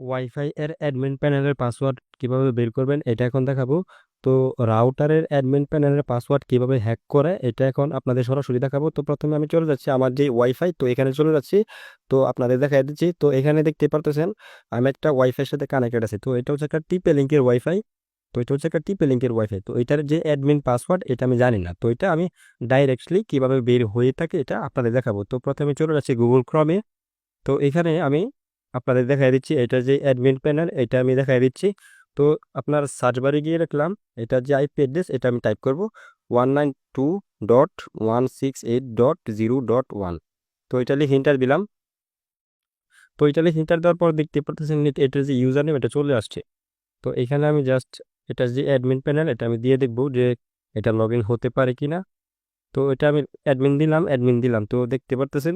Wifi এর admin প্যানেলের password কিভাবে বের করবেন এটা এখন দেখাবো। তো রাউটারের অ্যাডমিন প্যানেলের পাসওয়ার্ড কিভাবে হ্যাক করে এটা এখন আপনাদের সরাসরি দেখাবো। তো প্রথমে আমি চলে যাচ্ছি আমার যে ওয়াইফাই, তো এখানে চলে যাচ্ছি। তো আপনাদের দেখাই দিচ্ছি। তো এখানে দেখতে পারতেছেন আমি একটা ওয়াইফাইয়ের সাথে কানেক্টেড আছি। তো এটা হচ্ছে একটা টিপে লিঙ্কের ওয়াইফাই। তো এটা হচ্ছে একটা টিপে লিঙ্কের ওয়াইফাই। তো এটার যে অ্যাডমিন পাসওয়ার্ড এটা আমি জানি না। তো এটা আমি ডাইরেক্টলি কিভাবে বের হয়ে থাকে এটা আপনাদের দেখাবো। তো প্রথমে চলে যাচ্ছি গুগল ক্রমে। তো এখানে আমি আপনাদের দেখাই দিচ্ছি এটা যে অ্যাডমিন প্যানেল এটা আমি দেখাই দিচ্ছি। তো আপনার সার্চ বারে গিয়ে রাখলাম এটা যে আইপি অ্যাড্রেস এটা আমি টাইপ করব 192.168.0.1। তো এটা লিখে ইন্টার দিলাম। তো এটা লিখে ইন্টার দেওয়ার পর দেখতে পাচ্ছেন এটার যে ইউজার নেম এটা চলে আসছে। তো এখানে আমি জাস্ট এটা যে অ্যাডমিন প্যানেল এটা আমি দিয়ে দেখবো যে এটা লগ ইন হতে পারে কিনা। তো এটা আমি অ্যাডমিন দিলাম। তো দেখতে পারতেছেন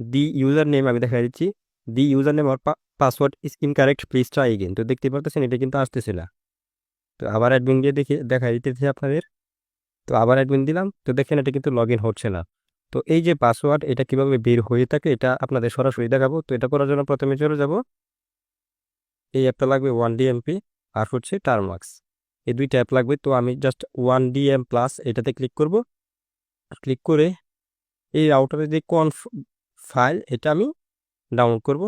দি ইউজার নেম আমি দেখা দিচ্ছি। দি ইউজার নেম আর password is incorrect, please try again. তো দেখতে পারতেছেন এটা কিন্তু আসতেছে না। তো আবার অ্যাডমিন দিয়ে দেখে দেখা দিতেছে আপনাদের। তো আবার অ্যাডমিন দিলাম, তো দেখেন এটা কিন্তু লগ ইন হচ্ছে না। তো এই যে পাসওয়ার্ড এটা কিভাবে বের হয়ে থাকে এটা আপনাদের সরাসরি দেখাবো। তো এটা করার জন্য প্রথমে চলে যাব, এই অ্যাপটা লাগবে 1DMP আর হচ্ছে টার্মাক্স, এই দুইটা অ্যাপ লাগবে। তো আমি জাস্ট 1DM প্লাস এটাতে ক্লিক করব। ক্লিক করে এই রাউটারের যে কনফ ফাইল এটা আমি ডাউনলোড করব।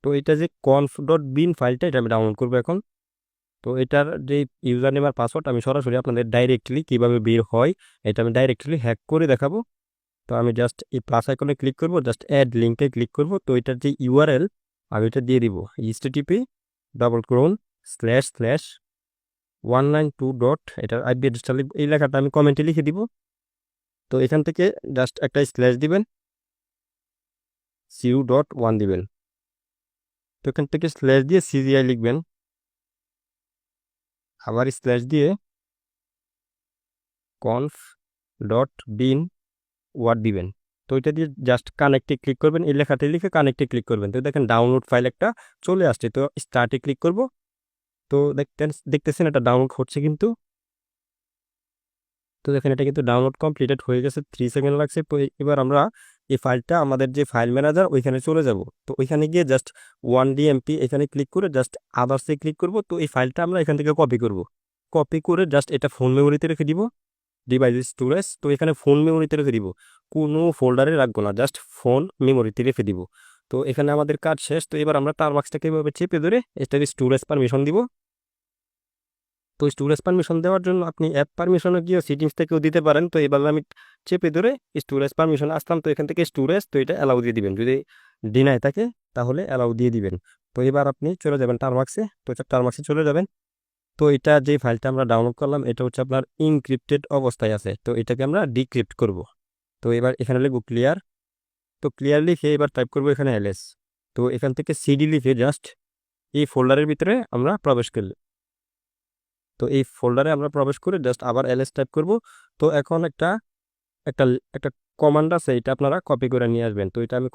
তো এটা যে conf.bin ফাইলটা এটা আমি ডাউনলোড করব এখন। তো এটার যে ইউজার নেম আর পাসওয়ার্ড আমি সরাসরি আপনাদের ডাইরেক্টলি কিভাবে বের হয় এটা আমি ডাইরেক্টলি হ্যাক করে দেখাবো। তো আমি জাস্ট এই প্লাস আইকনে ক্লিক করব, জাস্ট অ্যাড লিঙ্কে ক্লিক করব। তো এটার যে ইউআরএল আমি এটা দিয়ে দিব http://192 ডট এটার আইপি অ্যাড্রেসটা এই লেখাটা আমি কমেন্টে লিখে দিব। তো এখান থেকে জাস্ট একটা স্ল্যাশ দিবেন, 0.1 দিবেন। তো এখান থেকে স্ল্যাশ দিয়ে সিজিআই লিখবেন, আবার স্ল্যাশ দিয়ে conf.bin ওয়ার্ড দিবেন। তো এটা দিয়ে জাস্ট কানেক্টে ক্লিক করবেন, এই লেখাটা লিখে কানেক্টে ক্লিক করবেন। তো দেখেন ডাউনলোড ফাইল একটা চলে আসছে। তো স্টার্টে ক্লিক করব। তো দেখতেছেন এটা ডাউনলোড হচ্ছে কিন্তু। তো দেখেন এটা কিন্তু ডাউনলোড কমপ্লিটেড হয়ে গেছে, 3 সেকেন্ড লাগছে। তো এবার আমরা এই ফাইলটা আমাদের যে ফাইল ম্যানেজার ওইখানে চলে যাব। তো ওইখানে গিয়ে জাস্ট 1DMP এখানে ক্লিক করে জাস্ট আদার্সে ক্লিক করব। তো এই ফাইলটা আমরা এখান থেকে কপি করব। কপি করে জাস্ট এটা ফোন মেমোরিতে রেখে দিব, ডিভাইস স্টোরেজ। তো এখানে ফোন মেমোরিতে রেখে দিব, কোনো ফোল্ডারে রাখবো না, জাস্ট ফোন মেমোরিতে রেখে দিব। তো এখানে আমাদের কাজ শেষ। তো এবার আমরা টারমাক্সটাকে এভাবে চেপে ধরে এটাকে স্টোরেজ পারমিশন দিব। তো স্টোরেজ পারমিশন দেওয়ার জন্য আপনি অ্যাপ পারমিশনে গিয়ে সেটিংস থেকেও দিতে পারেন। তো এবার আমি চেপে ধরে স্টোরেজ পারমিশন আসলাম। তো এখান থেকে স্টোরেজ, তো এটা অ্যালাউ দিয়ে দিবেন, যদি ডিনাই থাকে তাহলে অ্যালাউ দিয়ে দিবেন। তো এবার আপনি চলে যাবেন টারমাক্সে। তো টারমাক্সে চলে যাবেন। তো এটা যে ফাইলটা আমরা ডাউনলোড করলাম এটা হচ্ছে আপনার ইনক্রিপ্টেড অবস্থায় আছে। তো এটাকে আমরা ডিক্রিপ্ট করব। তো এবার এখানে লিখব ক্লিয়ার। তো ক্লিয়ার লিখে এবার টাইপ করব এখানে এলএস। তো এখান থেকে সিডি লিখে জাস্ট এই ফোল্ডারের ভিতরে আমরা প্রবেশ করলে, তো এই ফোল্ডারে আমরা প্রবেশ করে জাস্ট আবার এলএস টাইপ করব। তো এখন একটা একটা একটা কমান্ড আছে, এটা আপনারা কপি করে নিয়ে আসবেন। তো এটা আমি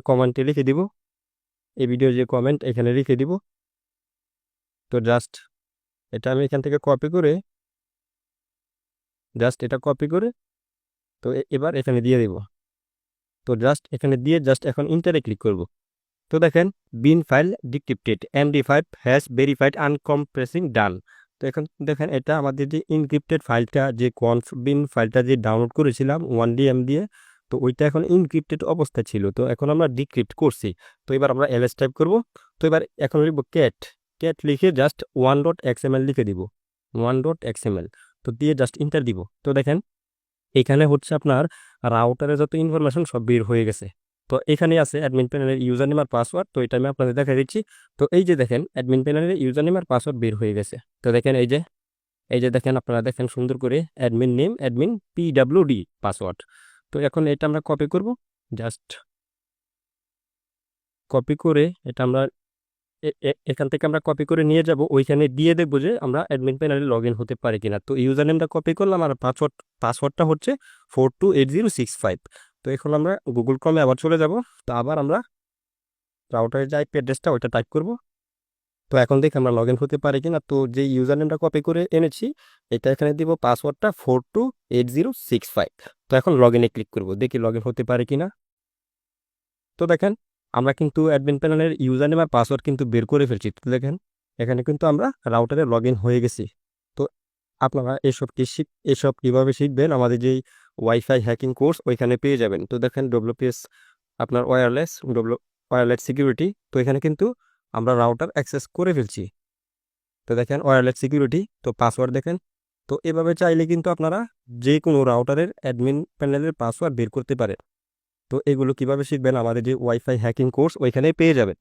কমেন্টে লিখে দিব, এই ভিডিও যে কমেন্ট এখানে লিখে দিব। তো জাস্ট এটা আমি এখান থেকে কপি করে এটা কপি করে তো এবার এখানে দিয়ে দিব। তো জাস্ট এখানে দিয়ে জাস্ট এখন ইন্টারে ক্লিক করব। তো দেখেন বিন ফাইল ডিক্রিপ্টেড, MD5 হ্যাশ ভেরিফাইড আনকম্প্রেসিং ডান। তো এখন দেখেন এটা আমাদের যে ইনক্রিপ্টেড ফাইলটা যে কনফ বিন ফাইলটা যে ডাউনলোড করেছিলাম 1DM দিয়ে, তো ওইটা এখন ইনক্রিপ্টেড অবস্থা ছিল। তো এখন আমরা ডিক্রিপ্ট করছি। তো এবার আমরা এলএস টাইপ করব। তো এবার এখন লিখব ক্যাট। ক্যাট লিখে জাস্ট 1.xml লিখে দিব, 1.xml। তো দিয়ে জাস্ট ইন্টার দিব। তো দেখেন এখানে হচ্ছে আপনার রাউটারে যত ইনফরমেশন সব বের হয়ে গেছে। তো এখানে আছে অ্যাডমিন প্যানেলের ইউজার নেম আর পাসওয়ার্ড। তো এটা আমি আপনাদের দেখা দিচ্ছি। তো এই যে দেখেন অ্যাডমিন প্যানেলের ইউজার নেম আর পাসওয়ার্ড বের হয়ে গেছে। তো দেখেন এই যে দেখেন আপনারা দেখেন সুন্দর করে admin name, admin PWD password. তো এখন এটা আমরা কপি করব, জাস্ট কপি করে এটা আমরা এখান থেকে আমরা কপি করে নিয়ে যাব, ওইখানে দিয়ে দেখবো যে আমরা অ্যাডমিন প্যানেলে লগ ইন হতে পারি কিনা। তো ইউজার নেমটা কপি করলাম আর পাসওয়ার্ডটা হচ্ছে 428065। তো এখন আমরা গুগল ক্রমে আবার চলে যাব। তো আবার আমরা রাউটারের যে আইপি অ্যাড্রেসটা ওইটা টাইপ করব। তো এখন দেখি আমরা লগ ইন হতে পারি কিনা। তো যে ইউজার নেমটা কপি করে এনেছি এটা এখানে দিব, পাসওয়ার্ডটা 428065। তো এখন লগ ইনে ক্লিক করব, দেখি লগ ইন হতে পারে কিনা। তো দেখেন আমরা কিন্তু অ্যাডমিন প্যানেলের ইউজার নেম আর পাসওয়ার্ড কিন্তু বের করে ফেলছি। তো দেখেন এখানে কিন্তু আমরা রাউটারে লগ ইন হয়ে গেছি। তো আপনারা এসব কীভাবে শিখবেন আমাদের যেই ওয়াইফাই হ্যাকিং কোর্স ওইখানে পেয়ে যাবেন। তো দেখেন ডব্লিউপিএস আপনার ওয়্যারলেস সিকিউরিটি। তো এখানে কিন্তু আমরা রাউটার অ্যাক্সেস করে ফেলছি। তো দেখেন ওয়্যারলেস সিকিউরিটি, তো পাসওয়ার্ড দেখেন। তো এভাবে চাইলে কিন্তু আপনারা যে কোনো রাউটারের অ্যাডমিন প্যানেলের পাসওয়ার্ড বের করতে পারেন। তো এগুলো কিভাবে শিখবেন আমাদের যে ওয়াইফাই হ্যাকিং কোর্স ওইখানে পেয়ে যাবেন।